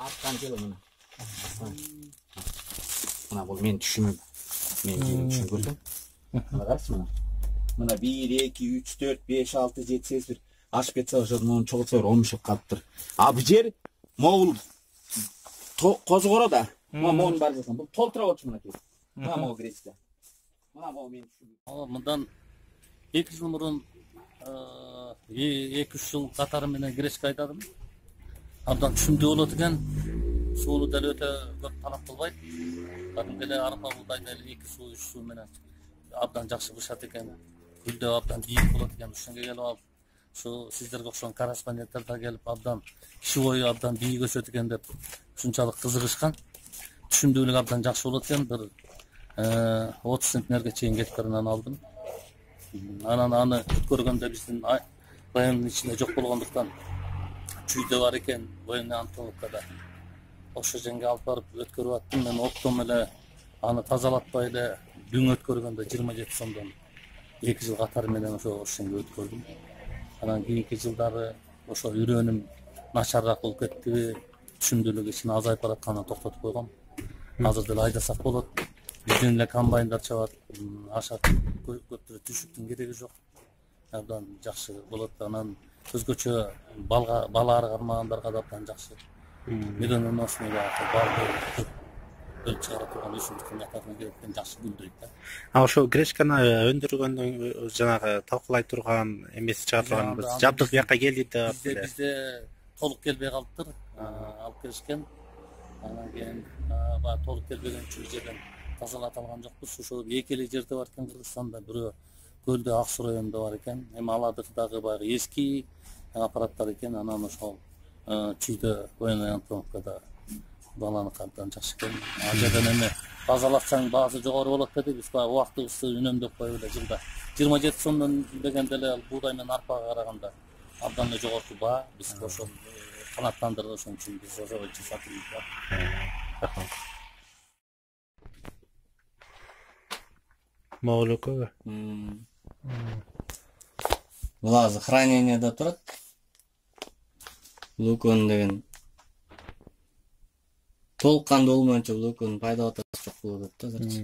арткан жолу мына. Мына бул мен түшүмүм. Мен жүрүм көрсөм. Мына карачы мына. Мына 1 2 3 4 5 6 7 8 1 ашып кетсе ошо мунун чогулса 15 калыптыр. А бу жер могул козгоро да. Мына могун бар жасам. Бул толтура болчу мынакей. Мына могу гречка. Мына могу мен түшүмүм. Мындан 2 жыл мурун 2-3 жыл катары менен гречка айдадым. Абдан түшүмдүү болот экен. Сууну деле өтө көп талап кылбайт. Кадимки эле арпа буудайды 2 суу 3 суу менен абдан жакшы бышат экен. Гүлдөө абдан бийик болот экен. Ошондо келип алып, ушу сиздерге окшогон корреспонденттер да келип абдан киши бою абдан бийик өсөт экен деп ушунчалык кызыгышкан. Түшүмдүүлүгү абдан жакшы болот экен. Бир 30 центнерге чейин гектарынан алдым. Анан аны көргөндө биздин райондун ичинде жок болгондуктан чүйдө бар экен, военный Антоновкада. Ошо жерге алып барып өткөрүп аттым. Мен оптом эле аны тазалатпай эле бүң өткөргөндө 27 сомдон 2 жыл катары менен ошо жерге өткөрдүм. Анан кийинки жылдары ошо үрөнүм начарыраак болуп кетти. Түшүмдүүлүгү ичине азайып баратканын токтотуп койгом. Азыр деле айдасак болот. Биздин эле комбайндар чабат. Ашат көптүрө түшүктүн кереги жок. Абдан жакшы болот. Анан өзгөчө бала кармагандарга да абдан жакшы. Медоносный балды өлүп чыгара турган өсүмдүктүн катарына келген жакшы гүлдөйт да. Ошо гречканы өндүргөндөн жанагы талкуулай турган эмеси чыгара турган жабдык бияка келди деп бизде толук келбей калыптыр. Алып келишкен. Анан кийин баягы толук келбеген үчүн жерден тазалата алган жокпуз. Ошо эки эле жерде бар экен Кыргызстанда, бирөө Көлдө Ак Суу районунда бар экен. Эми алардыкы дагы баягы эски аппараттар экен. Анан ошол чүйдө военный Антоновкада баланыкы абдан жакшы экен. Ал жерден эми тазалатсаң баасы жогору болот деди. Биз баягы убактыбызды үнөмдөп коюп эле жылда 27 сомдон дегенде эле буудай менен арпага караганда абдан эле жогорку баа. Биз ошол канаттандырып ошон үчүн биз ошо жасатабыз да. Могул экөбү? Бул азыр хранениеде турат. Лукон деген толук кандуу болмойнчо лукон пайда атасы жок болот да азырчы.